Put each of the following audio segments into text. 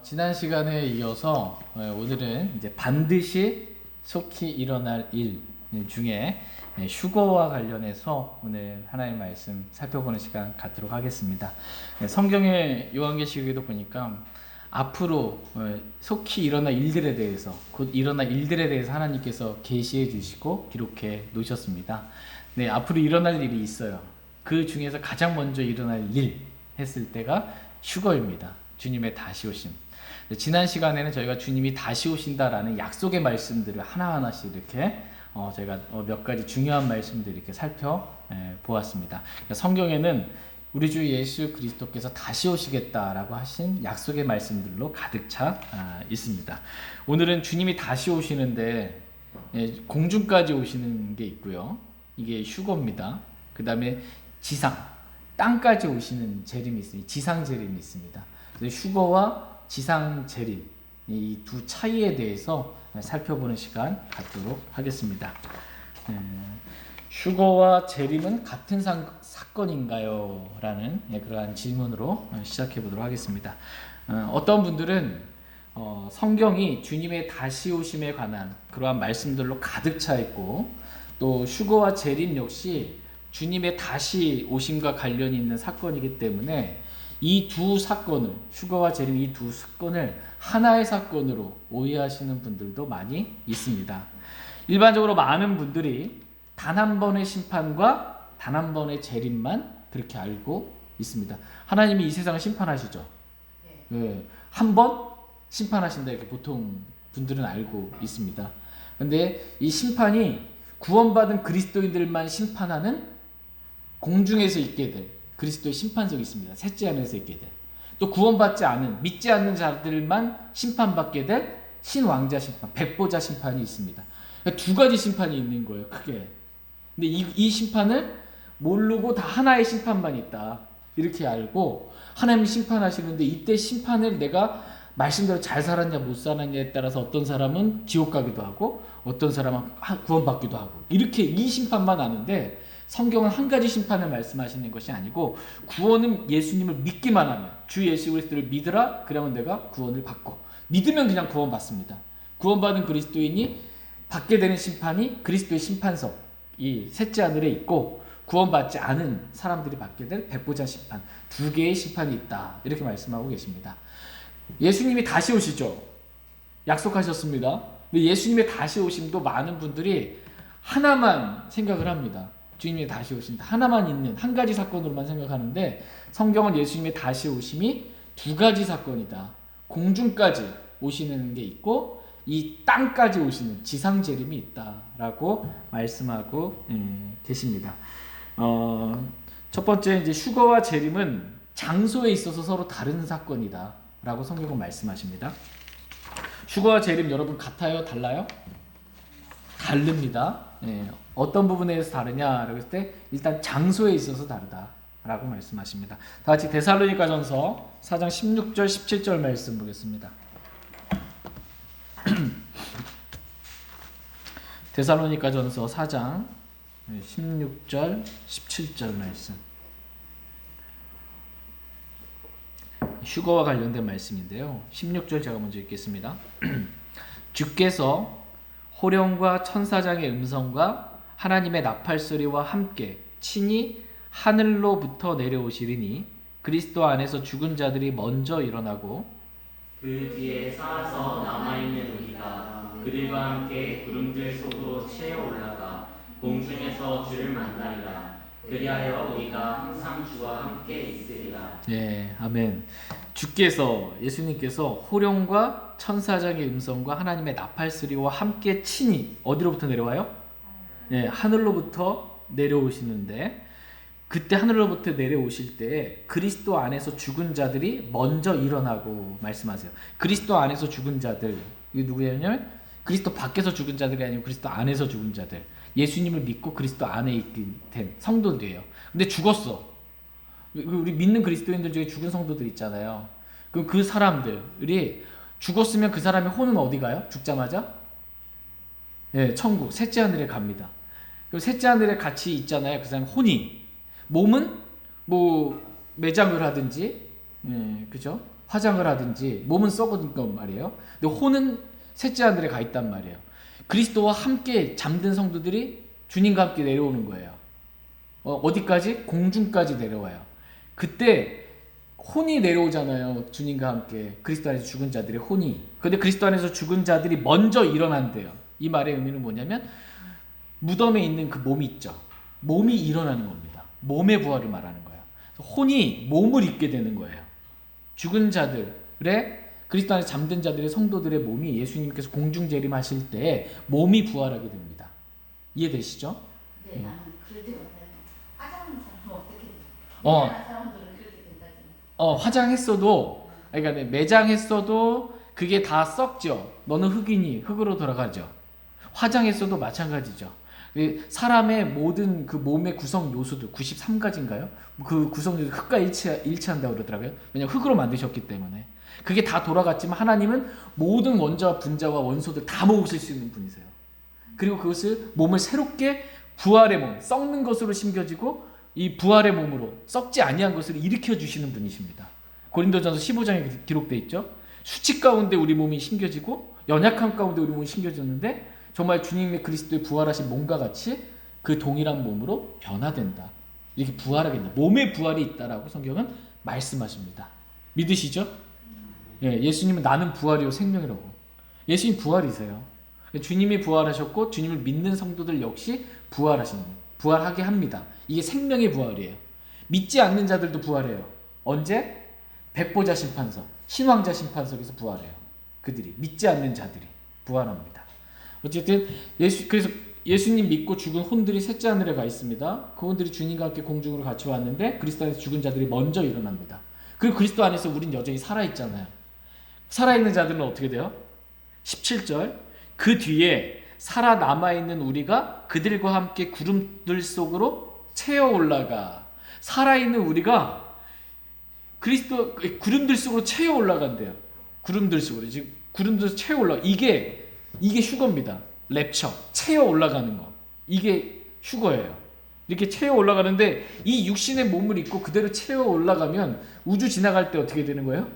지난 시간에 이어서 오늘은 이제 반드시 속히 일어날 일 중에 휴거와 관련해서 오늘 하나님의 말씀 살펴보는 시간 갖도록 하겠습니다. 성경의 요한계시록에도 보니까 앞으로 속히 일어날 일들에 대해서, 곧 일어날 일들에 대해서 하나님께서 계시해 주시고 기록해 놓으셨습니다. 네, 앞으로 일어날 일이 있어요. 그 중에서 가장 먼저 일어날 일 했을 때가 휴거입니다. 주님의 다시 오심. 지난 시간에는 저희가 주님이 다시 오신다라는 약속의 말씀들을 하나하나씩 이렇게 저희가 몇 가지 중요한 말씀들을 이렇게 살펴보았습니다. 성경에는 우리 주 예수 그리스도께서 다시 오시겠다라고 하신 약속의 말씀들로 가득 차 있습니다. 오늘은 주님이 다시 오시는데 공중까지 오시는 게 있고요. 이게 휴거입니다. 그 다음에 지상, 땅까지 오시는 재림이 있습니다. 지상 재림이 있습니다. 휴거와 지상 재림, 이 두 차이에 대해서 살펴보는 시간 갖도록 하겠습니다. 휴거와 재림은 같은 사건인가요? 라는 그러한 질문으로 시작해 보도록 하겠습니다. 어떤 분들은 성경이 주님의 다시 오심에 관한 그러한 말씀들로 가득 차 있고, 또 휴거와 재림 역시 주님의 다시 오심과 관련이 있는 사건이기 때문에 이 두 사건을, 휴거와 재림 이 두 사건을 하나의 사건으로 오해하시는 분들도 많이 있습니다. 일반적으로 많은 분들이 단 한 번의 심판과 단 한 번의 재림만 그렇게 알고 있습니다. 하나님이 이 세상을 심판하시죠. 네. 한 번 심판하신다 이렇게 보통 분들은 알고 있습니다. 그런데 이 심판이 구원받은 그리스도인들만 심판하는 공중에서 있게 될 그리스도의 심판석이 있습니다. 셋째 하늘에서 있게 될. 또 구원받지 않은, 믿지 않는 자들만 심판받게 될 신왕자 심판, 백보자 심판이 있습니다. 그러니까 두 가지 심판이 있는 거예요, 크게. 근데 이 심판을 모르고 다 하나의 심판만 있다, 이렇게 알고 하나님이 심판하시는데, 이때 심판을 내가 말씀대로 잘 살았냐 못 살았냐에 따라서 어떤 사람은 지옥 가기도 하고 어떤 사람은 구원받기도 하고, 이렇게 이 심판만 아는데, 성경은 한 가지 심판을 말씀하시는 것이 아니고, 구원은 예수님을 믿기만 하면, 주 예수 그리스도를 믿으라, 그러면 내가 구원을 받고, 믿으면 그냥 구원받습니다. 구원받은 그리스도인이 받게 되는 심판이 그리스도의 심판석, 이 셋째 하늘에 있고, 구원받지 않은 사람들이 받게 될 백보자 심판, 두 개의 심판이 있다, 이렇게 말씀하고 계십니다. 예수님이 다시 오시죠. 약속하셨습니다. 근데 예수님의 다시 오심도 많은 분들이 하나만 생각을 합니다. 주님이 다시 오신다, 하나만 있는 한 가지 사건으로만 생각하는데, 성경은 예수님의 다시 오심이 두 가지 사건이다. 공중까지 오시는 게 있고 이 땅까지 오시는 지상 재림이 있다라고 말씀하고 계십니다. 첫 번째, 이제 휴거와 재림은 장소에 있어서 서로 다른 사건이다라고 성경은 말씀하십니다. 휴거와 재림 여러분 같아요? 달라요? 다릅니다. 어떤 부분에서 다르냐라고 했을 때 일단 장소에 있어서 다르다라고 말씀하십니다. 다 같이 데살로니가전서 4장 16절 17절 말씀 보겠습니다. 데살로니가전서 4장 16절 17절 말씀. 휴거와 관련된 말씀인데요. 16절 제가 먼저 읽겠습니다. 주께서 호령과 천사장의 음성과 하나님의 나팔소리와 함께 친히 하늘로부터 내려오시리니 그리스도 안에서 죽은 자들이 먼저 일어나고 그 뒤에 살아서 남아있는 우리가 그들과 함께 구름들 속으로 채어 올라가 공중에서 주를 만나리라. 그리하여 우리가 항상 주와 함께 있으리라. 예, 아멘. 주께서, 예수님께서 호령과 천사장의 음성과 하나님의 나팔소리와 함께 친히 어디로부터 내려와요? 예, 하늘로부터 내려오시는데, 그때 하늘로부터 내려오실 때 그리스도 안에서 죽은 자들이 먼저 일어나고 말씀하세요. 그리스도 안에서 죽은 자들, 이게 누구냐면 그리스도 밖에서 죽은 자들이 아니고 그리스도 안에서 죽은 자들, 예수님을 믿고 그리스도 안에 있게 된 성도들이에요. 근데 죽었어. 우리 믿는 그리스도인들 중에 죽은 성도들 있잖아요. 그럼 그 사람들이 죽었으면 그 사람의 혼은 어디 가요? 죽자마자? 예, 천국, 셋째 하늘에 갑니다. 그럼 셋째 하늘에 같이 있잖아요. 그 사람의 혼이. 몸은 뭐 매장을 하든지 그죠? 화장을 하든지 몸은 썩으니까 말이에요. 근데 혼은 셋째 하늘에 가 있단 말이에요. 그리스도와 함께 잠든 성도들이 주님과 함께 내려오는 거예요. 어디까지? 공중까지 내려와요. 그때 혼이 내려오잖아요. 주님과 함께 그리스도 안에서 죽은 자들의 혼이. 근데 그리스도 안에서 죽은 자들이 먼저 일어난대요. 이 말의 의미는 뭐냐면 무덤에 있는 그 몸이 있죠. 몸이 일어나는 겁니다. 몸의 부활을 말하는 거예요. 혼이 몸을 입게 되는 거예요. 죽은 자들의 그리스도 안에 잠든 자들의 성도들의 몸이 예수님께서 공중 재림하실 때 몸이 부활하게 됩니다. 이해되시죠? 네, 나는 그럴 때가 없어요. 화장하는 사람은 어떻게 돼? 어. 미안한 사람들은 그렇게 된다지. 화장했어도, 그러니까 매장했어도 그게 다 썩죠. 너는 흑이니 흑으로 돌아가죠. 화장했어도 마찬가지죠. 사람의 모든 그 몸의 구성 요소들 93가지인가요? 그 구성 요소 흑과 일치한다고 그러더라고요. 왜냐하면 흑으로 만드셨기 때문에. 그게 다 돌아갔지만 하나님은 모든 원자와 분자와 원소들 다 모으실 수 있는 분이세요. 그리고 그것을 몸을 새롭게 부활의 몸, 썩는 것으로 심겨지고 이 부활의 몸으로 썩지 아니한 것을 일으켜 주시는 분이십니다. 고린도전서 15장에 기록되어 있죠. 수치 가운데 우리 몸이 심겨지고 연약함 가운데 우리 몸이 심겨졌는데 정말 주님의 그리스도의 부활하신 몸과 같이 그 동일한 몸으로 변화된다. 이렇게 부활하게 된다. 몸의 부활이 있다라고 성경은 말씀하십니다. 믿으시죠? 예수님은 나는 부활이요 생명이라고. 예수님 부활이세요. 주님이 부활하셨고 주님을 믿는 성도들 역시 부활하게 합니다. 이게 생명의 부활이에요. 믿지 않는 자들도 부활해요. 언제? 백보자 심판석, 신왕자 심판석에서 부활해요. 그들이 믿지 않는 자들이 부활합니다. 어쨌든 그래서 예수님 믿고 죽은 혼들이 셋째 하늘에 가 있습니다. 그 혼들이 주님과 함께 공중으로 같이 왔는데 그리스도 안에서 죽은 자들이 먼저 일어납니다. 그리고 그리스도 안에서 우린 여전히 살아있잖아요. 살아있는 자들은 어떻게 돼요? 17절 그 뒤에 살아남아있는 우리가 그들과 함께 구름들 속으로 채어 올라가. 살아있는 우리가 구름들 속으로 채어 올라간대요. 구름들 속으로. 지금 구름들 채어 올라가. 이게 휴거입니다. 랩처. 채어 올라가는 거. 이게 휴거예요. 이렇게 채어 올라가는데 이 육신의 몸을 입고 그대로 채어 올라가면 우주 지나갈 때 어떻게 되는 거예요?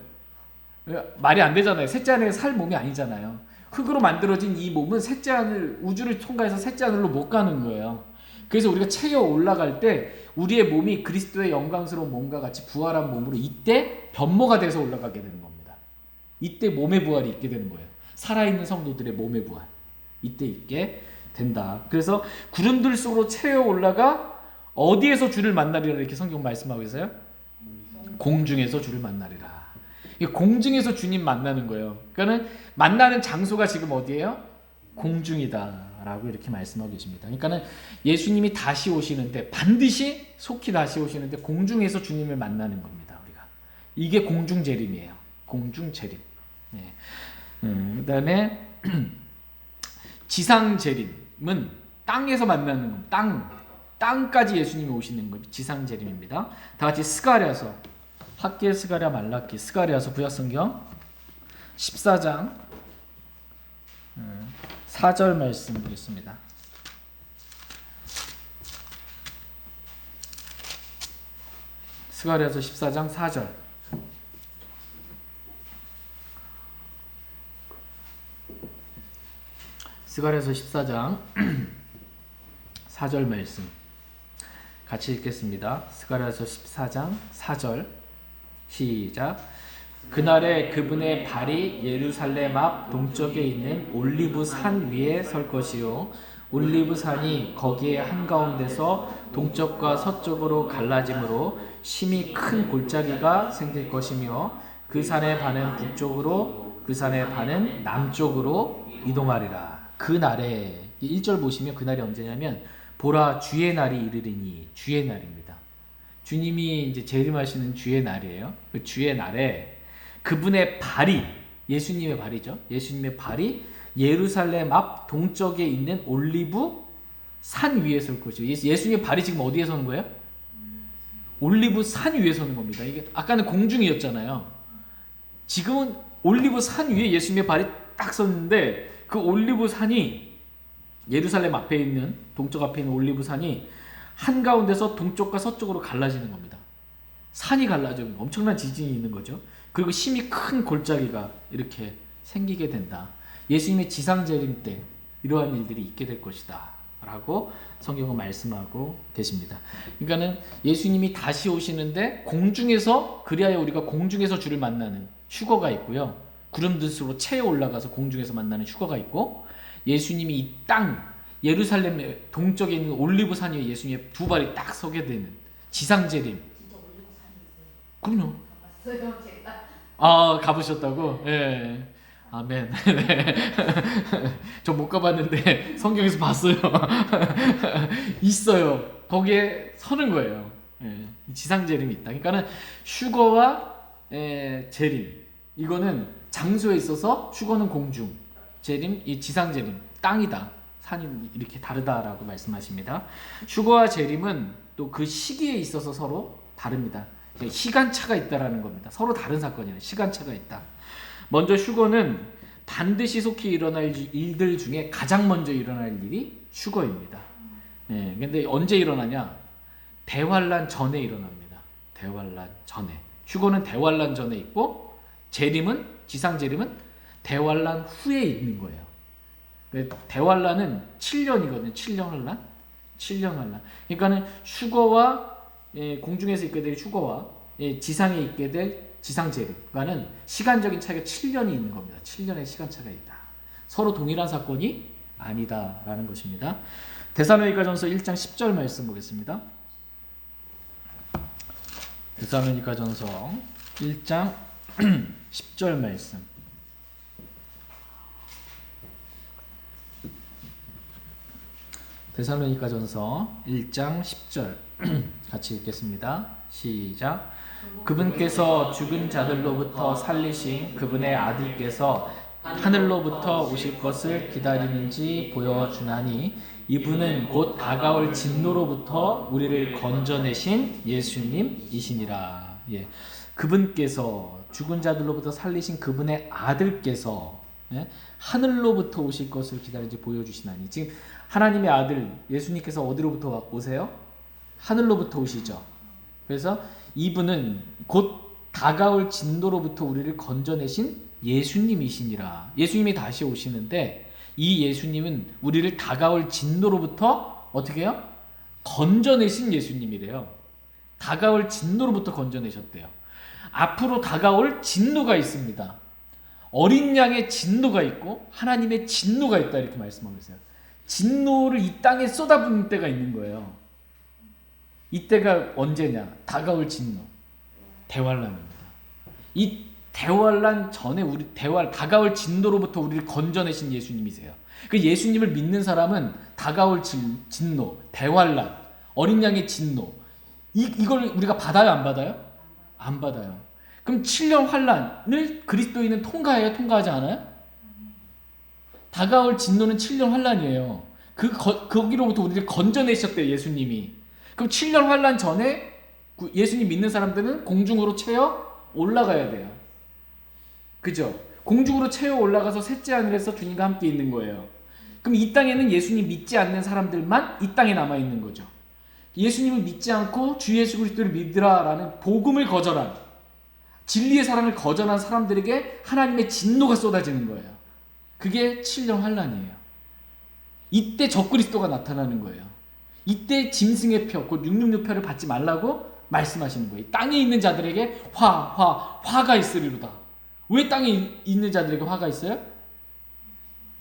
말이 안 되잖아요. 셋째 하늘에 살 몸이 아니잖아요. 흙으로 만들어진 이 몸은 셋째 하늘, 우주를 통과해서 셋째 하늘로 못 가는 거예요. 그래서 우리가 채어 올라갈 때 우리의 몸이 그리스도의 영광스러운 몸과 같이 부활한 몸으로 이때 변모가 돼서 올라가게 되는 겁니다. 이때 몸의 부활이 있게 되는 거예요. 살아있는 성도들의 몸의 부활. 이때 있게 된다. 그래서 구름들 속으로 채어 올라가 어디에서 주를 만나리라 이렇게 성경 말씀하고 있어요? 공중에서 주를 만나리라. 공중에서 주님 만나는 거예요. 그러니까는 만나는 장소가 지금 어디예요? 공중이다라고 이렇게 말씀하고 계십니다. 그러니까는 예수님이 다시 오시는데 반드시 속히 다시 오시는데 공중에서 주님을 만나는 겁니다. 우리가 이게 공중 재림이에요. 공중 재림. 네. 그다음에 지상 재림은 땅에서 만나는 겁니다. 땅까지 예수님이 오시는 겁니다. 지상 재림입니다. 다 같이 스가랴서 학계 스가랴 말라기 스가랴서 구약성경 14장 4절 말씀 드리겠습니다. 스가랴서 14장 4절 스가랴서 14장 4절 말씀 같이 읽겠습니다. 스가랴서 14장 4절 시작. 그날에 그분의 발이 예루살렘 앞 동쪽에 있는 올리브 산 위에 설 것이요 올리브 산이 거기에 한가운데서 동쪽과 서쪽으로 갈라짐으로 심히 큰 골짜기가 생길 것이며 그 산의 반은 북쪽으로 그 산의 반은 남쪽으로 이동하리라. 그날에 1절 보시면 그날이 언제냐면 보라 주의 날이 이르리니 주의 날입니다. 주님이 이제 재림하시는 주의 날이에요. 그 주의 날에 그분의 발이 예수님의 발이죠. 예수님의 발이 예루살렘 앞 동쪽에 있는 올리브 산 위에 설 것이죠. 예수님의 발이 지금 어디에 서는 거예요? 올리브 산 위에 서는 겁니다. 이게 아까는 공중이었잖아요. 지금은 올리브 산 위에 예수님의 발이 딱 섰는데 그 올리브 산이 예루살렘 앞에 있는 동쪽 앞에 있는 올리브 산이 한가운데서 동쪽과 서쪽으로 갈라지는 겁니다. 산이 갈라져 엄청난 지진이 있는 거죠. 그리고 심히 큰 골짜기가 이렇게 생기게 된다. 예수님의 지상재림 때 이러한 일들이 있게 될 것이다 라고 성경은 말씀하고 계십니다. 그러니까는 예수님이 다시 오시는데 공중에서, 그리하여 우리가 공중에서 주를 만나는 휴거가 있고요, 구름들으로 채에 올라가서 공중에서 만나는 휴거가 있고, 예수님이 이 땅 예루살렘 동쪽에 있는 올리브산 위에 예수님의 두 발이 딱 서게 되는 지상재림. 진짜 올리고 산이 있어요. 그럼요. 가봤어요 제가. 아, 가보셨다고? 예. 아멘. 네. 저 못 가봤는데 성경에서 봤어요. 있어요. 거기에 서는 거예요. 예. 지상재림이 있다. 그러니까는 휴거와 재림. 이거는 장소에 있어서 휴거는 공중, 재림, 이 지상재림, 땅이다. 산이 이렇게 다르다라고 말씀하십니다. 휴거와 재림은 또 그 시기에 있어서 서로 다릅니다. 시간차가 있다라는 겁니다. 서로 다른 사건이에요. 시간차가 있다. 먼저 휴거는 반드시 속히 일어날 일들 중에 가장 먼저 일어날 일이 휴거입니다. 예, 근데 언제 일어나냐? 대환란 전에 일어납니다. 대환란 전에. 휴거는 대환란 전에 있고, 재림은, 지상재림은 대환란 후에 있는 거예요. 대환란은 7년이거든요. 7년 환란. 7년 환란. 그러니까는 휴거와 공중에서 있게 될 휴거와 지상에 있게 될 지상재림과는 시간적인 차이가 7년이 있는 겁니다. 7년의 시간차가 있다. 서로 동일한 사건이 아니다라는 것입니다. 데살로니가전서 1장 10절 말씀 보겠습니다. 데살로니가전서 1장 10절 말씀. 데살로니가전서 1장 10절 같이 읽겠습니다. 시작. 그분께서 죽은 자들로부터 살리신 그분의 아들께서 하늘로부터 오실 것을 기다리는지 보여주나니 이분은 곧 다가올 진노로부터 우리를 건져내신 예수님이시니라. 예. 그분께서 죽은 자들로부터 살리신 그분의 아들께서 하늘로부터 오실 것을 기다리는지 보여주시나니, 지금 하나님의 아들 예수님께서 어디로부터 오세요? 하늘로부터 오시죠. 그래서 이분은 곧 다가올 진노로부터 우리를 건져내신 예수님이시니라. 예수님이 다시 오시는데 이 예수님은 우리를 다가올 진노로부터 어떻게 해요? 건져내신 예수님이래요. 다가올 진노로부터 건져내셨대요. 앞으로 다가올 진노가 있습니다. 어린 양의 진노가 있고 하나님의 진노가 있다, 이렇게 말씀하고 있어요. 진노를 이 땅에 쏟아붓는 때가 있는 거예요. 이때가 언제냐? 다가올 진노, 대환란입니다. 이 대환란 전에 다가올 진노로부터 우리를 건져내신 예수님이세요. 그 예수님을 믿는 사람은 다가올 진노, 대환란, 어린 양의 진노, 이걸 우리가 받아요, 안 받아요? 안 받아요. 그럼 7년 환란을 그리스도인은 통과해요, 통과하지 않아요? 다가올 진노는 7년 환란이에요. 거기로부터 우리를 건져내셨대요, 예수님이. 그럼 7년 환란 전에 예수님 믿는 사람들은 공중으로 채어 올라가야 돼요. 그죠? 공중으로 채어 올라가서 셋째 하늘에서 주님과 함께 있는 거예요. 그럼 이 땅에는 예수님 믿지 않는 사람들만 이 땅에 남아 있는 거죠. 예수님을 믿지 않고 주 예수 그리스도를 믿으라라는 복음을 거절한, 진리의 사랑을 거절한 사람들에게 하나님의 진노가 쏟아지는 거예요. 그게 7년 환란이에요. 이때 적그리스도가 나타나는 거예요. 이때 짐승의 표, 곧 666표를 받지 말라고 말씀하시는 거예요. 땅에 있는 자들에게 화가 있으리로다. 왜 땅에 있는 자들에게 화가 있어요?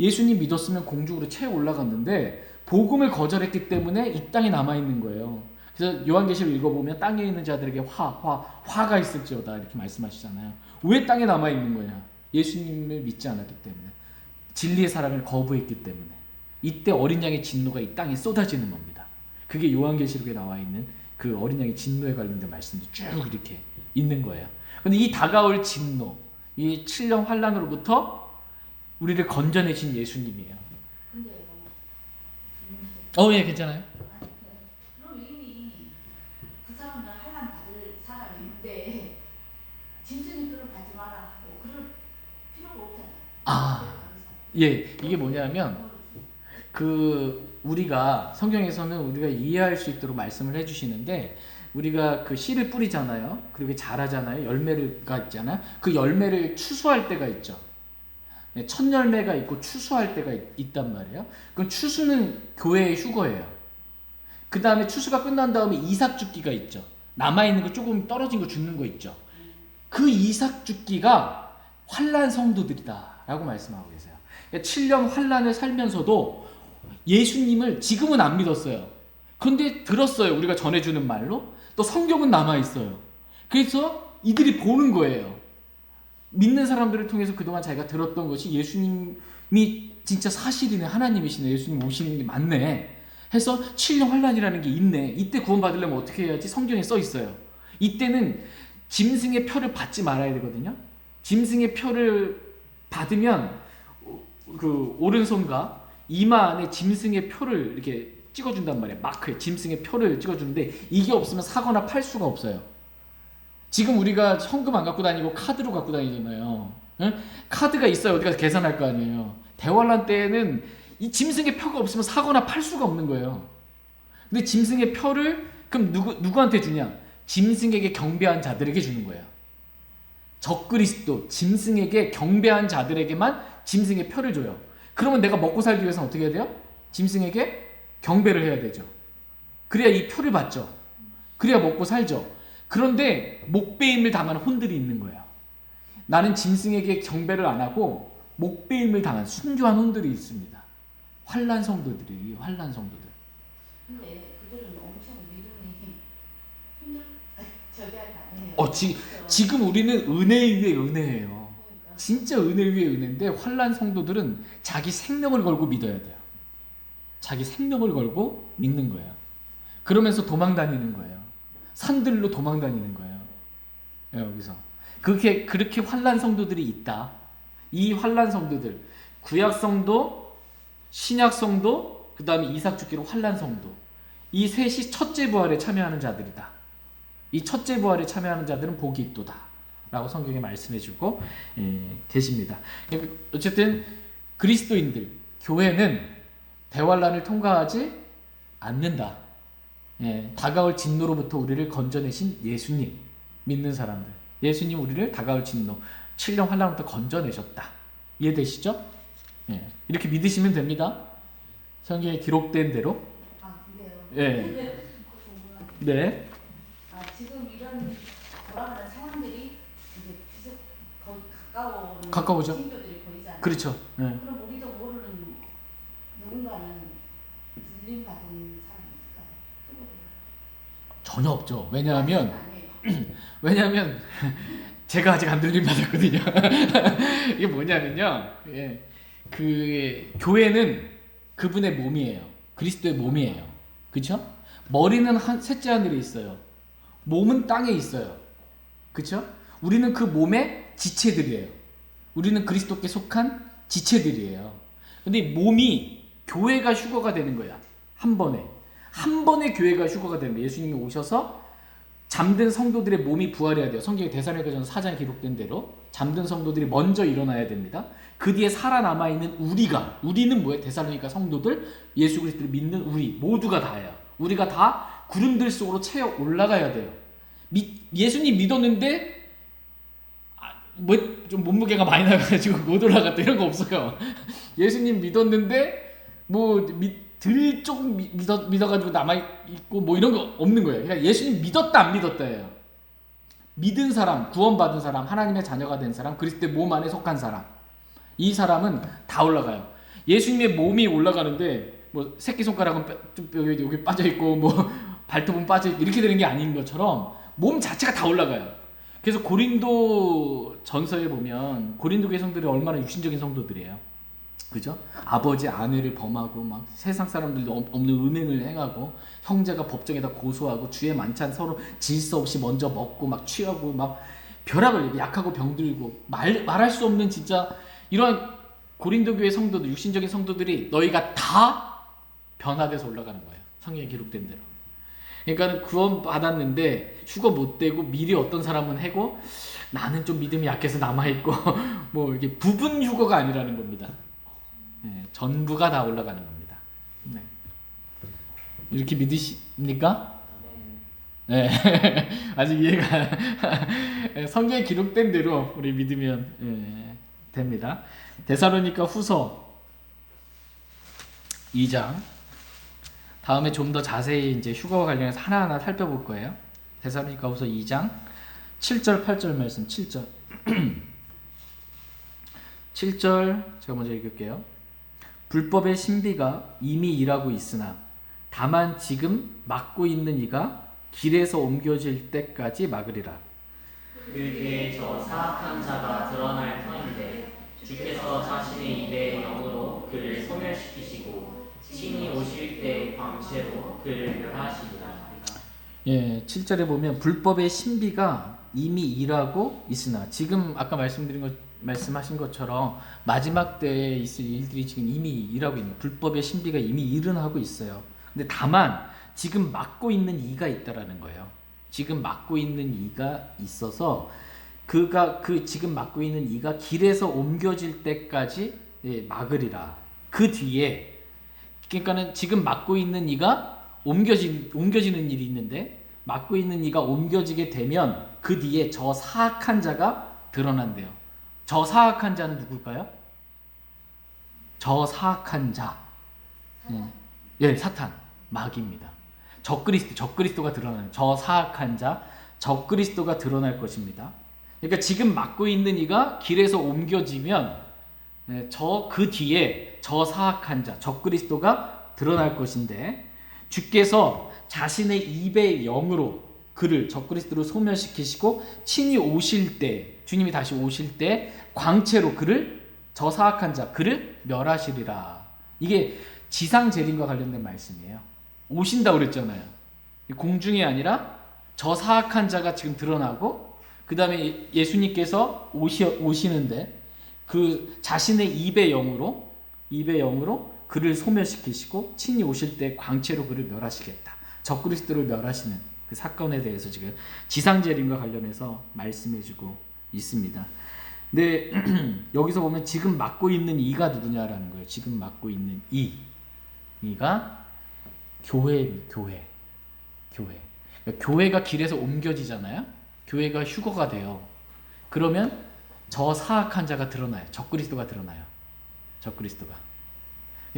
예수님 믿었으면 공중으로 채 올라갔는데 복음을 거절했기 때문에 이 땅에 남아있는 거예요. 그래서 요한계시록 읽어보면 땅에 있는 자들에게 화가 있을지어다 이렇게 말씀하시잖아요. 왜 땅에 남아있는 거냐? 예수님을 믿지 않았기 때문에, 진리의 사랑을 거부했기 때문에. 이때 어린 양의 진노가 이 땅에 쏟아지는 겁니다. 그게 요한계시록에 나와 있는 그 어린 양의 진노에 관련된 말씀들이 쭉 이렇게 있는 거예요. 근데 이 다가올 진노, 이 7년 환란으로부터 우리를 건져내신 예수님이에요. 근데 예, 괜찮아요. 그럼 이미 그 사람은 환란 받을 사람인데 짐승들을 받지 마라 하고 그럴 필요가 없잖아요. 예, 이게 뭐냐면 우리가 성경에서는 우리가 이해할 수 있도록 말씀을 해주시는데, 우리가 그 씨를 뿌리잖아요. 그리고 자라잖아요. 열매가 있잖아요. 그 열매를 추수할 때가 있죠. 첫 열매가 있고 추수할 때가 있단 말이에요. 그럼 추수는 교회의 휴거예요. 그 다음에 추수가 끝난 다음에 이삭 죽기가 있죠. 남아있는 거 조금 떨어진 거 죽는 거 있죠. 그 이삭 죽기가 환난 성도들이다 라고 말씀하고 계세요. 7년 환난을 살면서도 예수님을 지금은 안 믿었어요. 그런데 들었어요. 우리가 전해주는 말로. 또 성경은 남아있어요. 그래서 이들이 보는 거예요. 믿는 사람들을 통해서 그동안 자기가 들었던 것이 예수님이 진짜 사실이네, 하나님이시네, 예수님 오시는 게 맞네 해서 7년 환난이라는 게 있네. 이때 구원받으려면 어떻게 해야지? 성경에 써 있어요. 이때는 짐승의 표를 받지 말아야 되거든요. 짐승의 표를 받으면 그 오른손과 이마 안에 짐승의 표를 이렇게 찍어준단 말이에요. 마크에 짐승의 표를 찍어주는데 이게 없으면 사거나 팔 수가 없어요. 지금 우리가 현금 안 갖고 다니고 카드로 갖고 다니잖아요. 응? 카드가 있어야 어디 가서 계산할 거 아니에요. 대환란 때에는 이 짐승의 표가 없으면 사거나 팔 수가 없는 거예요. 근데 짐승의 표를 그럼 누구한테 주냐? 짐승에게 경배한 자들에게 주는 거예요. 적그리스도 짐승에게 경배한 자들에게만 짐승의 표를 줘요. 그러면 내가 먹고 살기 위해서는 어떻게 해야 돼요? 짐승에게 경배를 해야 되죠. 그래야 이 표를 받죠. 그래야 먹고 살죠. 그런데 목배임을 당하는 혼들이 있는 거예요. 나는 짐승에게 경배를 안 하고 목배임을 당한 순교한 혼들이 있습니다. 환난 성도들이 환난 성도들. 근데 그들은 엄청 믿음이 힘들 저기 아니에요. 지금 우리는 은혜 위에 은혜예요. 진짜 은혜 위에 은혜인데 환난 성도들은 자기 생명을 걸고 믿어야 돼요. 자기 생명을 걸고 믿는 거예요. 그러면서 도망 다니는 거예요. 산들로 도망 다니는 거예요. 여기서 그렇게 환난 성도들이 있다. 이 환난 성도들, 구약 성도, 신약 성도, 그 다음에 이삭 죽기로 환난 성도, 이 셋이 첫째 부활에 참여하는 자들이다. 이 첫째 부활에 참여하는 자들은 복이 있도다 라고 성경에 말씀해주고 계십니다. 어쨌든 그리스도인들, 교회는 대환란을 통과하지 않는다. 다가올 진노로부터 우리를 건져내신 예수님, 믿는 사람들, 예수님 우리를 다가올 진노, 7년 환란부터 건져내셨다. 이해되시죠? 이렇게 믿으시면 됩니다. 성경에 기록된 대로. 아, 그래요? 예. 네. 아, 지금 이런 돌아가는 상황들이 이제 계속 거의 가까워죠. 친구들이 보이잖아요. 그렇죠. 그럼 우리도 모르는 누군가는 들림 받은 사람이 있을까요? 전혀 없죠. 왜냐하면 제가 아직 안 들림 받았거든요. 이게 뭐냐면요. 그 교회는 그분의 몸이에요. 그리스도의 몸이에요. 그렇죠? 머리는 셋째 하늘에 있어요. 몸은 땅에 있어요. 그렇죠? 우리는 그 몸의 지체들이에요. 우리는 그리스도께 속한 지체들이에요. 근데 몸이 교회가 휴거가 되는 거야. 한 번에 교회가 휴거가 되는 거예요. 예수님이 오셔서 잠든 성도들의 몸이 부활해야 돼요. 성경의 데살로니가전서 4장에 기록된 대로 잠든 성도들이 먼저 일어나야 됩니다. 그 뒤에 살아남아있는 우리는 뭐예요? 데살로니가 성도들, 예수 그리스도를 믿는 우리 모두가 다예요. 우리가 다 구름들 속으로 채어 올라가야 돼요. 예수님 믿었는데 좀 몸무게가 많이 나가지고 못 올라갔다 이런 거 없어요. 예수님 믿었는데 들 조금 믿어가지고 남아있고 뭐 이런 거 없는 거예요. 그러니까 예수님 믿었다 안 믿었다예요. 믿은 사람, 구원받은 사람, 하나님의 자녀가 된 사람, 그리스도의 몸 안에 속한 사람, 이 사람은 다 올라가요. 예수님의 몸이 올라가는데 뭐 새끼손가락은 좀 여기 빠져있고 뭐 발톱은 빠져있고 이렇게 되는 게 아닌 것처럼 몸 자체가 다 올라가요. 그래서 고린도 전서에 보면 고린도 교회 성도들이 얼마나 육신적인 성도들이에요. 그죠? 아버지 아내를 범하고 막 세상 사람들도 없는 음행을 행하고 형제가 법정에다 고소하고 주의 만찬 서로 질서 없이 먼저 먹고 막 취하고 막 벼락을 약하고 병들고 말할 수 없는 진짜 이런 고린도 교회 성도들, 육신적인 성도들이 너희가 다 변화돼서 올라가는 거예요. 성경에 기록된 대로. 그러니까 구원 받았는데 휴거 못 되고 미리 어떤 사람은 해고 나는 좀 믿음이 약해서 남아있고 뭐 이게 부분 휴거가 아니라는 겁니다. 전부가 다 올라가는 겁니다. 이렇게 믿으십니까? 네. 아직 이해가 성경에 기록된 대로 우리 믿으면 됩니다. 데살로니가 후서 2장 다음에 좀 더 자세히 이제 휴거와 관련해서 하나하나 살펴볼 거예요. 데살로니가 후서 2장 7절 8절 말씀 7절 7절 제가 먼저 읽을게요. 불법의 신비가 이미 일하고 있으나 다만 지금 막고 있는 이가 길에서 옮겨질 때까지 막으리라. 그 뒤에 저 사악한 자가 드러날 터인데 주께서 자신의 입의 영으로 그를 소멸시키시고 친히 오실 때 광채로 그를 멸하시리라. 예, 7절에 보면 불법의 신비가 이미 일하고 있으나 지금 아까 말씀하신 것처럼 마지막 때에 있을 일들이 지금 이미 일하고 있는 불법의 신비가 이미 일은 하고 있어요. 근데 다만 지금 막고 있는 이가 있다라는 거예요. 지금 막고 있는 이가 있어서 그가 그 지금 막고 있는 이가 길에서 옮겨질 때까지 막으리라. 그 뒤에 그러니까는 지금 막고 있는 이가 옮겨지는 일이 있는데 막고 있는 이가 옮겨지게 되면 그 뒤에 저 사악한 자가 드러난대요. 저 사악한 자는 누굴까요? 저 사악한 자. 예, 사탄. 마귀입니다. 적그리스도가 드러나는 저 사악한 자, 적그리스도가 드러날 것입니다. 그러니까 지금 막고 있는 이가 길에서 옮겨지면 그 뒤에 저 사악한 자, 적그리스도가 드러날 것인데 주께서 자신의 입의 영으로 그를 적그리스도를 소멸시키시고 친히 오실 때 주님이 다시 오실 때 광채로 그를 저 사악한 자 그를 멸하시리라. 이게 지상 재림과 관련된 말씀이에요. 오신다 그랬잖아요. 공중이 아니라 저 사악한 자가 지금 드러나고 그 다음에 예수님께서 오시는데 그 자신의 입의 영으로 그를 소멸시키시고 친히 오실 때 광채로 그를 멸하시겠다. 적그리스도를 멸하시는 그 사건에 대해서 지금 지상재림과 관련해서 말씀해주고 있습니다. 근데 여기서 보면 지금 맡고 있는 이가 누구냐라는 거예요. 지금 맡고 있는 이가 교회입니다. 교회. 그러니까 교회가 길에서 옮겨지잖아요. 교회가 휴거가 돼요. 그러면 저 사악한 자가 드러나요. 적그리스도가 드러나요. 적그리스도가.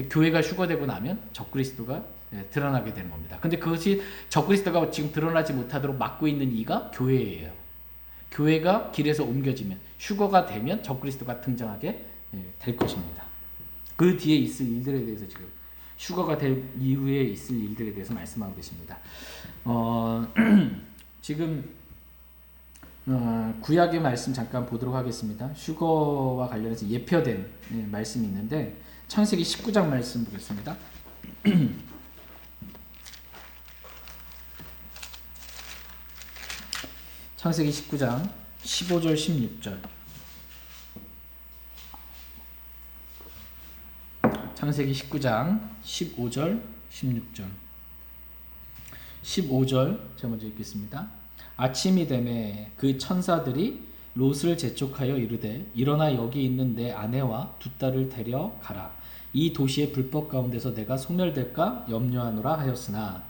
교회가 휴거되고 나면 적그리스도가 드러나게 되는 겁니다. 근데 그것이 적그리스도가 지금 드러나지 못하도록 막고 있는 이가 교회예요. 교회가 길에서 옮겨지면 휴거가 되면 적그리스도가 등장하게 될 것입니다. 그 뒤에 있을 일들에 대해서 지금 휴거가 될 이후에 있을 일들에 대해서 말씀하고 계십니다. 지금 구약의 말씀 잠깐 보도록 하겠습니다. 휴거와 관련해서 예표된 말씀이 있는데 창세기 19장 말씀 보겠습니다. 창세기 19장 15절 16절. 창세기 19장 15절 16절. 15절 제가 먼저 읽겠습니다. 아침이 되매 그 천사들이 롯을 재촉하여 이르되 일어나 여기 있는 내 아내와 두 딸을 데려 가라. 이 도시의 불법 가운데서 내가 소멸될까 염려하노라 하였으나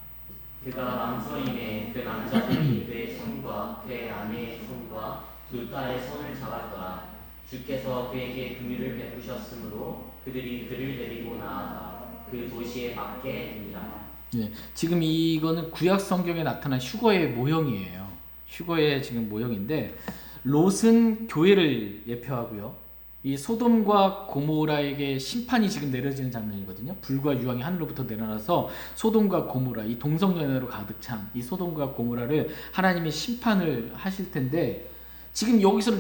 그가 망설임에 그 남자들이 그의 손과 그의 아내의 손과 두 딸의 손을 잡았더라. 주께서 그에게 긍휼을 베푸셨으므로 그들이 그를 데리고 나아가 그 도시의 밖에 두니라. 예, 지금 이거는 구약 성경에 나타난 휴거의 모형이에요. 휴거의 지금 모형인데 롯은 교회를 예표하고요. 이 소돔과 고모라에게 심판이 지금 내려지는 장면이거든요. 불과 유황이 하늘로부터 내려놔서 소돔과 고모라, 이 동성연애로 가득 찬 이 소돔과 고모라를 하나님이 심판을 하실 텐데 지금 여기서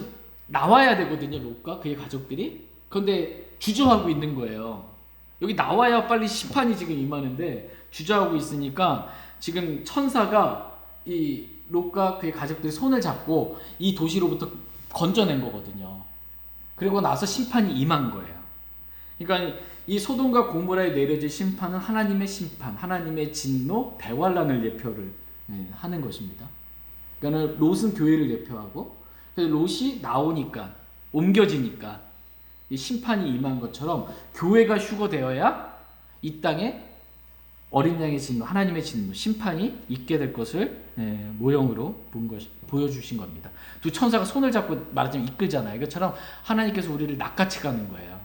나와야 되거든요. 롯과 그의 가족들이. 그런데 주저하고 있는 거예요. 여기 나와야 빨리 심판이 지금 임하는데 주저하고 있으니까 지금 천사가 이 롯과 그의 가족들의 손을 잡고 이 도시로부터 건져낸 거거든요. 그리고 나서 심판이 임한 거예요. 그러니까 이 소돔과 고모라에 내려질 심판은 하나님의 심판, 하나님의 진노, 대환란을 예표를 하는 것입니다. 그러니까 롯은 교회를 예표하고 롯이 나오니까 옮겨지니까 이 심판이 임한 것처럼 교회가 휴거되어야 이 땅에 어린 양의 진노, 하나님의 진노, 심판이 있게 될 것을 모형으로 보여주신 겁니다. 두 천사가 손을 잡고 말하자면 이끌잖아요. 이것처럼 하나님께서 우리를 낚아채 가는 거예요.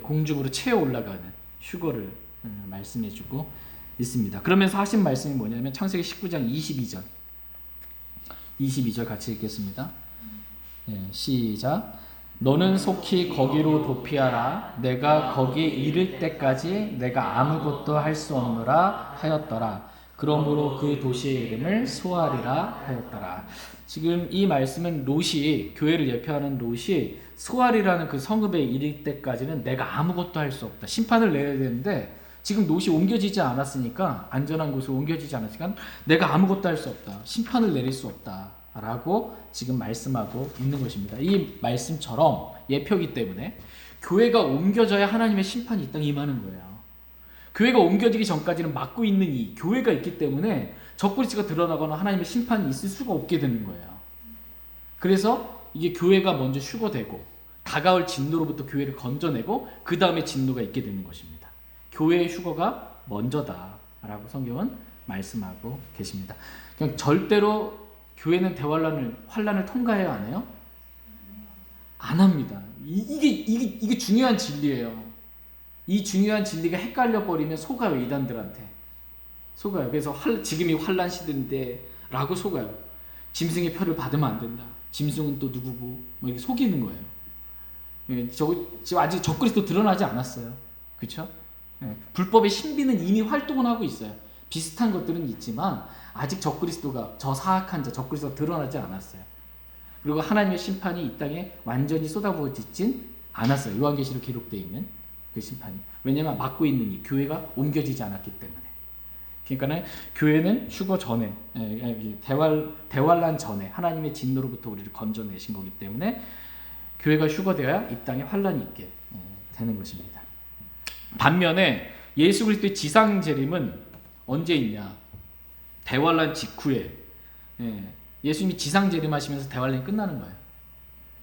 공중으로 채워 올라가는 휴거를 말씀해주고 있습니다. 그러면서 하신 말씀이 뭐냐면 창세기 19장 22절 같이 읽겠습니다. 시작. 너는 속히 거기로 도피하라. 내가 거기에 이를 때까지 내가 아무것도 할 수 없노라 하였더라. 그러므로 그 도시의 이름을 소알이라 하였더라. 지금 이 말씀은 롯이, 교회를 예표하는 롯이 소알이라는 그 성읍에 이를 때까지는 내가 아무것도 할 수 없다. 심판을 내야 되는데 지금 롯이 옮겨지지 않았으니까, 안전한 곳으로 옮겨지지 않았으니까 내가 아무것도 할 수 없다. 심판을 내릴 수 없다. 라고 지금 말씀하고 있는 것입니다. 이 말씀처럼 예표이기 때문에 교회가 옮겨져야 하나님의 심판이 이 땅에 임하는 거예요. 교회가 옮겨지기 전까지는 막고 있는 이 교회가 있기 때문에 적그리스도가 드러나거나 하나님의 심판이 있을 수가 없게 되는 거예요. 그래서 이게 교회가 먼저 휴거되고 다가올 진노로부터 교회를 건져내고 그 다음에 진노가 있게 되는 것입니다. 교회의 휴거가 먼저다라고 성경은 말씀하고 계십니다. 그냥 절대로 교회는 환란을 통과해야 안 해요? 안 합니다. 이게 중요한 진리예요. 이 중요한 진리가 헷갈려 버리면 속아요, 이단들한테. 속아요. 그래서 지금이 환란 시대인데 라고 속아요. 짐승의 표를 받으면 안 된다. 짐승은 또 누구고 뭐 이렇게 속이는 거예요. 지금 아직 적그리스도 드러나지 않았어요. 그렇죠? 불법의 신비는 이미 활동을 하고 있어요. 비슷한 것들은 있지만 아직 적그리스도가, 저 사악한 자 적그리스도가 드러나지 않았어요. 그리고 하나님의 심판이 이 땅에 완전히 쏟아부어지진 않았어요. 요한계시록 기록되어 있는 그 심판이. 왜냐하면 막고 있는 이 교회가 옮겨지지 않았기 때문에. 그러니까 교회는 휴거 전에, 대환란 전에 하나님의 진노로부터 우리를 건져내신 거기 때문에 교회가 휴거되어야 이 땅에 환란이 있게 되는 것입니다. 반면에 예수 그리스도의 지상 재림은 언제 있냐? 대환란 직후에. 예수님이 지상 재림하시면서 대환란이 끝나는 거예요.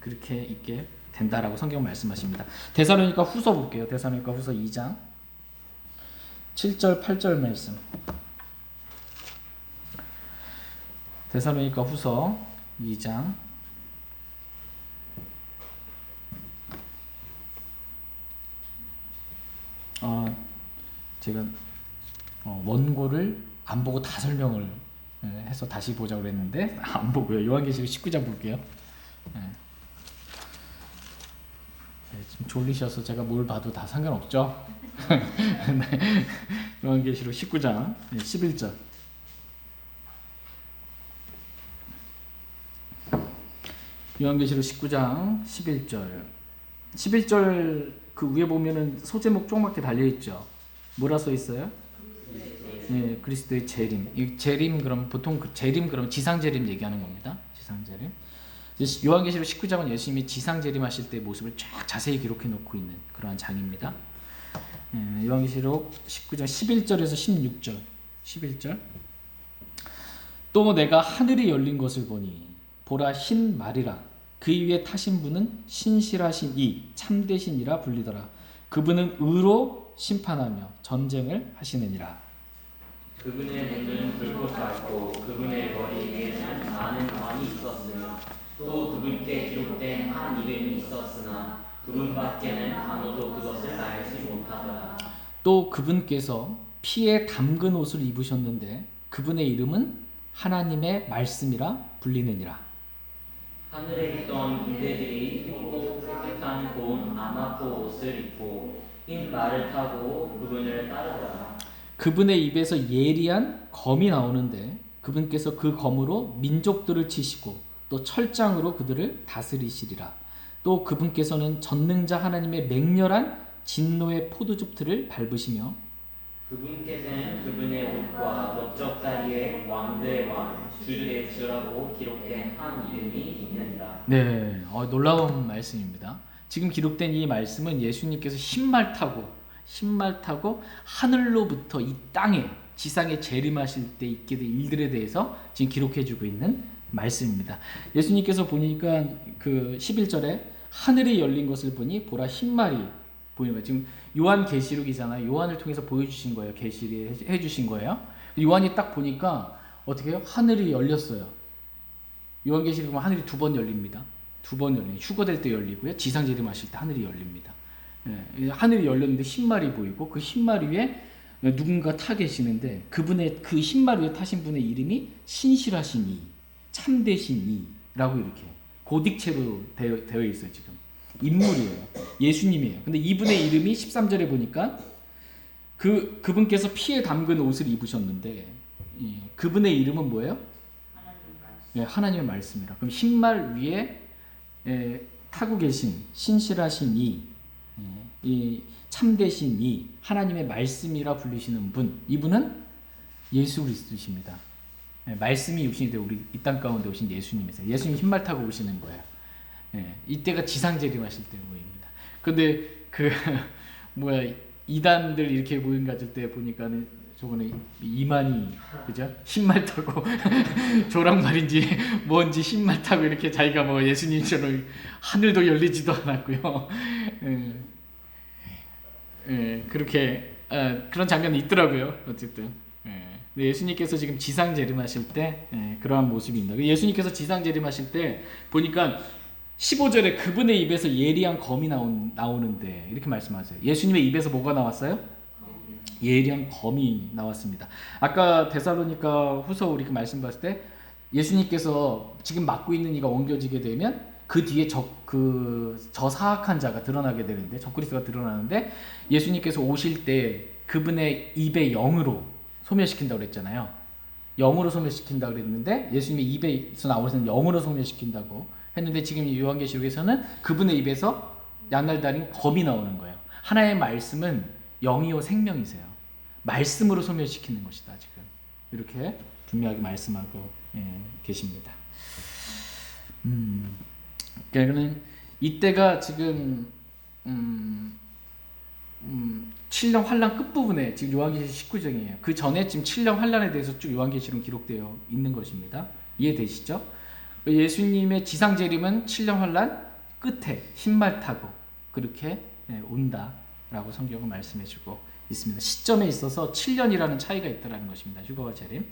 그렇게 있게 된다라고 성경 말씀하십니다. 데살로니가 후서 볼게요. 데살로니가 후서 2장 7절 8절 말씀. 데살로니가 후서 2장 제가 원고를 안 보고 다 설명을 해서 다시 보자고 그랬는데 안 보고요. 요한계시록 19장 볼게요. 지금 졸리셔서 제가 뭘 봐도 다 상관없죠. 네. 요한계시록 19장 11절. 요한계시록 19장 11절. 11절 그 위에 보면은 소제목 조그맣게 달려 있죠. 뭐라 써 있어요? 그리스도의 재림. 이 재림 그럼 보통 그 재림 그럼 지상 재림 얘기하는 겁니다. 지상 재림. 요한계시록 19장은 예수님이 지상 재림하실 때의 모습을 쫙 자세히 기록해 놓고 있는 그러한 장입니다. 요한계시록 19장 11절에서 16절. 11절. 또 내가 하늘이 열린 것을 보니 보라 흰 말이라. 그 위에 타신 분은 신실하신 이 참되신 이라 불리더라. 그분은 의로 심판하며 전쟁을 하시느니라. 그분의 눈은 불꽃 같고 그분의 머리 위에는 많은 관이 있었으며 또 그분께 기록된 한 이름이 있었으나 그분밖에는 아무도 그것을 알지 못하더라. 또 그분께서 피에 담근 옷을 입으셨는데 그분의 이름은 하나님의 말씀이라 불리느니라. 하늘에 있던 군대들이 흰고 깨끗한 고운 아마포 옷을 입고 흰 말을 타고 그분을 따르더라. 그분의 입에서 예리한 검이 나오는데 그분께서 그 검으로 민족들을 치시고 또 철장으로 그들을 다스리시리라. 또 그분께서는 전능자 하나님의 맹렬한 진노의 포도즙들을 밟으시며 그분께서는 그분의 옷과 넓적다리에 왕들의 왕 주들의 주라고 기록된 한 이름이 있느니라. 네, 놀라운 말씀입니다. 지금 기록된 이 말씀은 예수님께서 흰말 타고 하늘로부터 이 땅에 지상에 재림하실 때 있게 될 일들에 대해서 지금 기록해주고 있는 말씀입니다. 예수님께서 보니까 그 11절에 하늘이 열린 것을 보니 보라 흰말이 보이는 거예요. 지금 요한계시록이잖아요. 요한을 통해서 보여주신 거예요. 계시를 해주신 거예요. 요한이 딱 보니까 어떻게 해요? 하늘이 열렸어요. 요한계시록 보면 하늘이 2번 열립니다. 2번 열려요. 휴거될 때 열리고요. 지상 재림하실 때 하늘이 열립니다. 예, 하늘이 열렸는데 흰말이 보이고 그 흰말 위에 누군가 타 계시는데 그분의 그 흰말 위에 타신 분의 이름이 신실하신 이, 참되신 이라고 이렇게 고딕체로 되어 있어요. 지금 인물이에요. 예수님이에요. 근데 이분의 이름이 13절에 보니까 그분께서 피에 담근 옷을 입으셨는데 그분의 이름은 뭐예요? 하나님의 말씀이라. 그럼 흰말 위에 타고 계신 신실하신 이 참되신 이 하나님의 말씀이라 불리시는 분, 이분은 예수 그리스도십니다. 말씀이 육신이 되어 우리 이 땅 가운데 오신 예수님이세요. 예수님 흰말 타고 오시는 거예요. 이때가 지상재림하실 때 모입니다. 근데 이단들 이렇게 모임 가질 때 보니까는 저번에 이만희 그죠? 흰말 타고 조랑말인지 뭔지 흰말 타고 이렇게 자기가 뭐 예수님처럼 하늘도 열리지도 않았고요. 그렇게 그런 장면이 있더라고요. 어쨌든 근데 예수님께서 지금 지상 재림하실 때 그러한 모습입니다. 예수님께서 지상 재림하실 때 보니까 15절에 그분의 입에서 예리한 검이 나오는데 이렇게 말씀하세요. 예수님의 입에서 뭐가 나왔어요? 예리한 검이 나왔습니다. 아까 데살로니가 후서 우리 말씀 봤을 때 예수님께서 지금 맡고 있는 이가 옮겨지게 되면 그 뒤에 저 사악한 자가 드러나게 되는데 적그리스도가 드러나는데 예수님께서 오실 때 그분의 입의 영으로 소멸시킨다고 그랬잖아요. 영으로 소멸시킨다고 그랬는데 예수님의 입에서 나오는 영으로 소멸시킨다고 했는데 지금 요한계시록에서는 그분의 입에서 양날 달린 검이 나오는 거예요. 하나의 말씀은 영이요 생명이세요. 말씀으로 소멸시키는 것이다. 지금 이렇게 분명하게 말씀하고 계십니다. 그러니까는 이때가 지금 7년 환란 끝부분에 지금 요한계시록 19장이에요. 그 전에 지금 7년 환란에 대해서 쭉 요한계시록 기록되어 있는 것입니다. 이해되시죠? 예수님의 지상 재림은 7년 환란 끝에 흰말 타고 그렇게 온다라고 성경은 말씀해주고 있습니다. 시점에 있어서 7년이라는 차이가 있다는 것입니다. 휴거와 재림.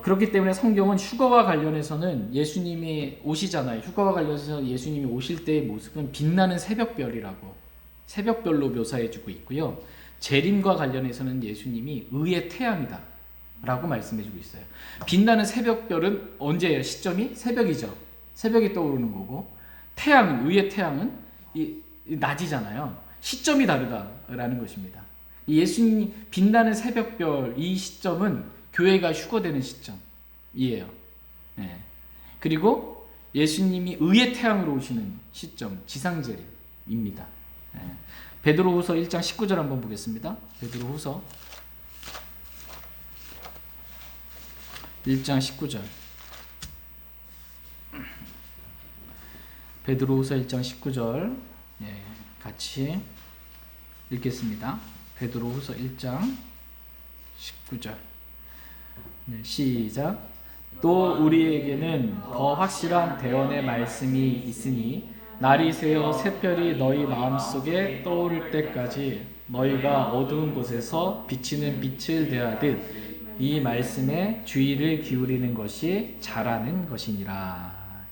그렇기 때문에 성경은 휴거와 관련해서는 예수님이 오시잖아요. 휴거와 관련해서 예수님이 오실 때의 모습은 빛나는 새벽별이라고 새벽별로 묘사해주고 있고요. 재림과 관련해서는 예수님이 의의 태양이다 라고 말씀해주고 있어요. 빛나는 새벽별은 언제예요? 시점이 새벽이죠. 새벽이 떠오르는 거고 태양은 의의 태양은 낮이잖아요. 시점이 다르다라는 것입니다. 예수님 빛나는 새벽별 이 시점은 교회가 휴거되는 시점이에요. 그리고 예수님이 의의 태양으로 오시는 시점 지상재림입니다. 베드로후서 1장 19절 한번 보겠습니다. 베드로후서 1장 19절 베드로후서 1장 19절 같이 읽겠습니다. 베드로후서 1장 19절 시작. 또 우리에게는 더 확실한 대언의 말씀이 있으니 날이 새어 새별이 너희 마음속에 떠오를 때까지 너희가 어두운 곳에서 비치는 빛을 대하듯 이 말씀에 주의를 기울이는 것이 잘하는 것이니라.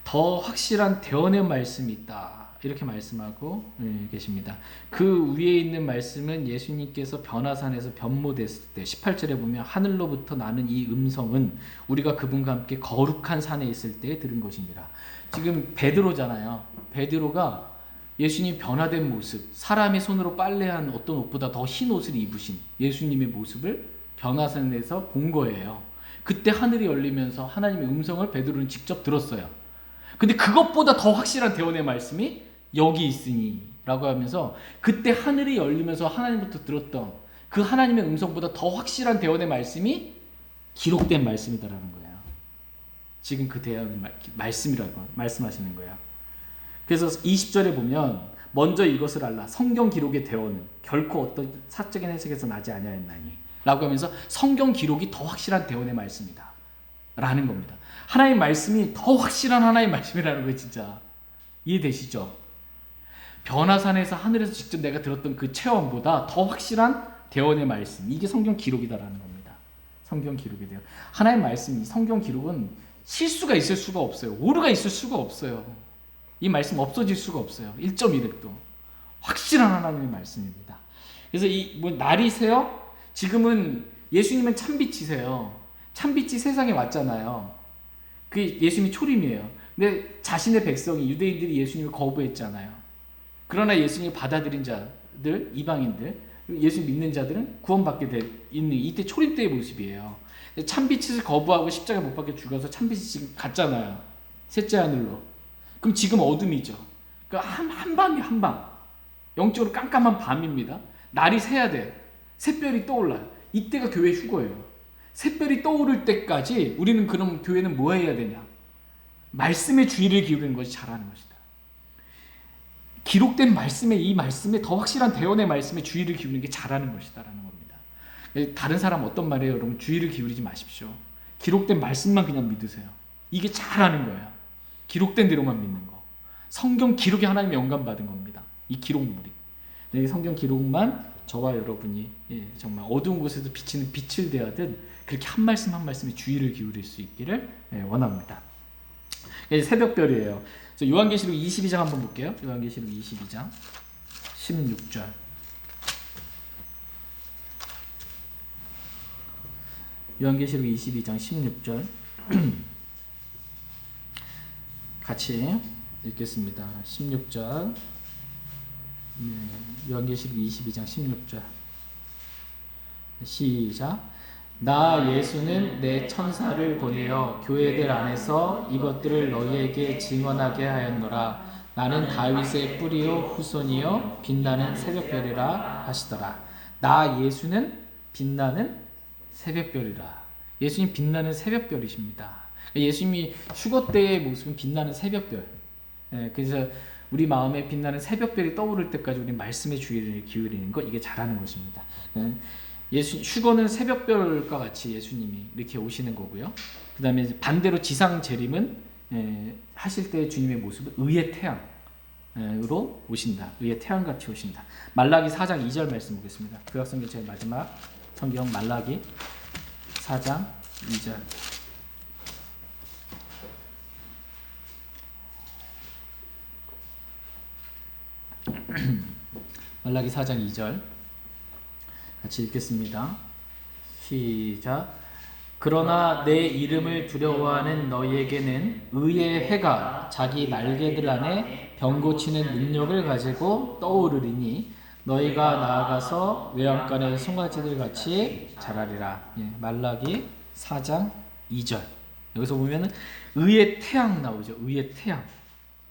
더 확실한 대언의 말씀이 있다. 이렇게 말씀하고 계십니다. 그 위에 있는 말씀은 예수님께서 변화산에서 변모됐을 때 18절에 보면 하늘로부터 나는 이 음성은 우리가 그분과 함께 거룩한 산에 있을 때 들은 것이니라. 지금 베드로잖아요. 베드로가 예수님 변화된 모습, 사람의 손으로 빨래한 어떤 옷보다 더 흰 옷을 입으신 예수님의 모습을 변화산에서 본 거예요. 그때 하늘이 열리면서 하나님의 음성을 베드로는 직접 들었어요. 근데 그것보다 더 확실한 대언의 말씀이 여기 있으니 라고 하면서 그때 하늘이 열리면서 하나님부터 들었던 그 하나님의 음성보다 더 확실한 대언의 말씀이 기록된 말씀이다라는 거예요. 지금 그 대언의 말씀이라고 말씀하시는 거예요. 그래서 20절에 보면 먼저 이것을 알라. 성경 기록의 대언은 결코 어떤 사적인 해석에서 나지 아니하였나니 라고 하면서 성경 기록이 더 확실한 대언의 말씀이다 라는 겁니다. 하나님의 말씀이 더 확실한 하나님의 말씀이라는 거예요. 진짜 이해되시죠? 변화산에서 하늘에서 직접 내가 들었던 그 체험보다 더 확실한 대원의 말씀. 이게 성경 기록이다라는 겁니다. 성경 기록이 돼요. 하나의 말씀, 성경 기록은 실수가 있을 수가 없어요. 오류가 있을 수가 없어요. 이 말씀 없어질 수가 없어요. 1.1획도. 확실한 하나님의 말씀입니다. 그래서 이 날이 새요? 지금은 예수님은 참빛이세요. 참빛이 세상에 왔잖아요. 그 예수님이 초림이에요. 근데 자신의 백성이 유대인들이 예수님을 거부했잖아요. 그러나 예수님을 받아들인 자들, 이방인들, 예수 믿는 자들은 구원받게 있는 이때 초림 때의 모습이에요. 참빛을 거부하고 십자가 못 박혀 죽어서 참빛이 지금 갔잖아요. 셋째 하늘로. 그럼 지금 어둠이죠. 그러니까 한 방이 한 방. 영적으로 깜깜한 밤입니다. 날이 새야 돼. 샛별이 떠올라요. 이때가 교회 휴거예요. 샛별이 떠오를 때까지 우리는 그럼 교회는 뭐 해야 되냐? 말씀에 주의를 기울이는 것이 잘하는 것이다. 기록된 말씀에, 이 말씀에 더 확실한 대언의 말씀에 주의를 기울이는 게 잘하는 것이다라는 겁니다. 다른 사람 어떤 말이에요? 여러분 주의를 기울이지 마십시오. 기록된 말씀만 그냥 믿으세요. 이게 잘하는 거예요. 기록된 대로만 믿는 거. 성경 기록이 하나님의 영감 받은 겁니다. 이 기록물이. 이 성경 기록만 저와 여러분이 정말 어두운 곳에서 비치는 빛을 대하듯 그렇게 한 말씀 한 말씀에 주의를 기울일 수 있기를 원합니다. 새벽별이에요. 요한계시록 22장 한번 볼게요. 요한계시록 22장 16절. 요한계시록 22장 16절 같이 읽겠습니다. 16절. 요한계시록 22장 16절. 시작. 나 예수는 내 천사를 보내어 교회들 안에서 이것들을 너희에게 증언하게 하였노라. 나는 다윗의 뿌리요 후손이요 빛나는 새벽별이라 하시더라. 나 예수는 빛나는 새벽별이라. 예수님 빛나는 새벽별이십니다. 예수님이 휴거 때의 모습은 빛나는 새벽별. 그래서 우리 마음에 빛나는 새벽별이 떠오를 때까지 우리 말씀에 주의를 기울이는 것, 이게 잘하는 것입니다. 휴거는 새벽별과 같이 예수님이 이렇게 오시는 거고요. 그 다음에 반대로 지상 재림은 하실 때 주님의 모습은 의의 태양으로 오신다. 의의 태양같이 오신다. 말라기 4장 2절 말씀 보겠습니다. 구약성경 제일 마지막 성경 말라기 4장 2절. 말라기 4장 2절 같이 읽겠습니다. 시작. 그러나 내 이름을 두려워하는 너희에게는 의의 해가 자기 날개들 안에 병 고치는 능력을 가지고 떠오르리니 너희가 나아가서 외양간의 송아지들 같이 자라리라. 말라기 4장 2절. 여기서 보면은 의의 태양 나오죠. 의의 태양.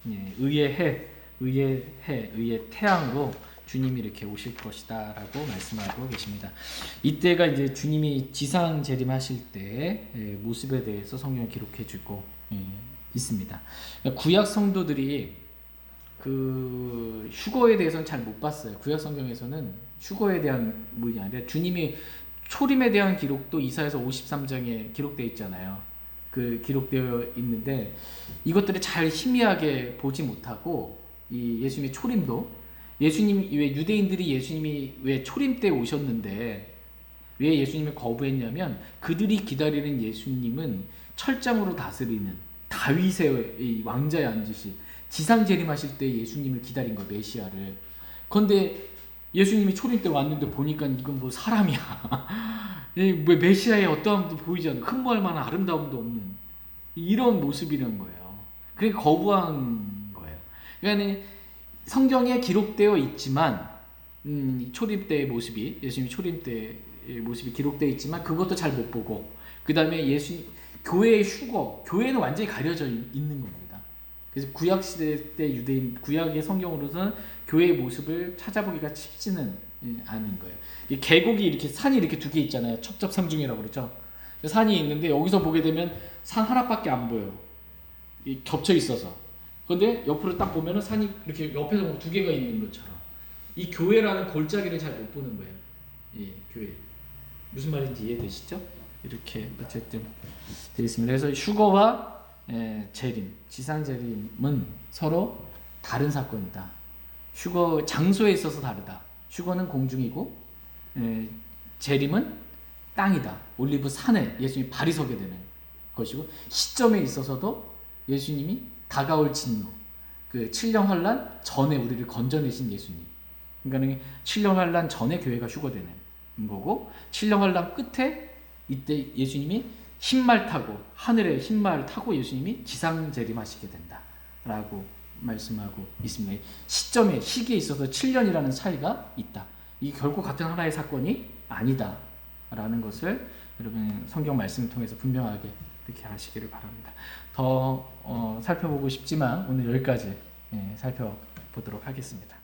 의의 해, 의의 태양으로 주님이 이렇게 오실 것이다 라고 말씀하고 계십니다. 이때가 이제 주님이 지상 재림하실 때 모습에 대해서 성경을 기록해 주고 있습니다. 구약 성도들이 그 휴거에 대해서는 잘 못 봤어요. 구약 성경에서는 휴거에 대한 부분이 아니라 주님이 초림에 대한 기록도 이사야서 53장에 기록되어 있잖아요. 그 기록되어 있는데 이것들을 잘 희미하게 보지 못하고 이 예수님의 초림도 예수님 왜 유대인들이 예수님이 왜 초림 때 오셨는데 왜 예수님을 거부했냐면 그들이 기다리는 예수님은 철장으로 다스리는 다윗의 왕자에 앉으실 지상 재림하실 때 예수님을 기다린 거 메시아를. 그런데 예수님이 초림 때 왔는데 보니까 이건 뭐 사람이야. 뭐 메시아의 어떠함도 보이지 않는 흠모할 만한 아름다움도 없는 이런 모습이란 거예요. 그러니까 거부한 거예요. 그러니까 성경에 기록되어 있지만 초림 때의 모습이 예수님 초림 때의 모습이 기록되어 있지만 그것도 잘 못 보고 그 다음에 교회의 휴거, 교회는 완전히 가려져 있는 겁니다. 그래서 구약 시대 때 유대인 구약의 성경으로서는 교회의 모습을 찾아보기가 쉽지는 않은 거예요. 이 계곡이 이렇게 산이 이렇게 두 개 있잖아요. 첩첩상중이라고 그러죠. 산이 있는데 여기서 보게 되면 산 하나밖에 안 보여요. 겹쳐 있어서. 그런데 옆으로 딱 보면은 산이 이렇게 옆에서 두 개가 있는 것처럼 이 교회라는 골짜기를 잘 못 보는 거예요. 예, 교회. 무슨 말인지 이해되시죠? 이렇게 어쨌든 되어 있습니다. 그래서 휴거와 재림, 지상 재림은 서로 다른 사건이다. 휴거 장소에 있어서 다르다. 휴거는 공중이고 재림은 땅이다. 올리브 산에 예수님이 발이 서게 되는 것이고 시점에 있어서도 예수님이 다가올 진노, 그 7년 환란 전에 우리를 건져내신 예수님. 그러니까 7년 환란 전에 교회가 휴거되는 거고 7년 환란 끝에 이때 예수님이 흰말 타고 하늘의 흰말 타고 예수님이 지상 재림하시게 된다라고 말씀하고 있습니다. 시점에 시기에 있어서 7년이라는 차이가 있다. 이 결코 같은 하나의 사건이 아니다라는 것을 여러분 성경 말씀을 통해서 분명하게 이렇게 아시기를 바랍니다. 더 살펴보고 싶지만 오늘 여기까지 살펴보도록 하겠습니다.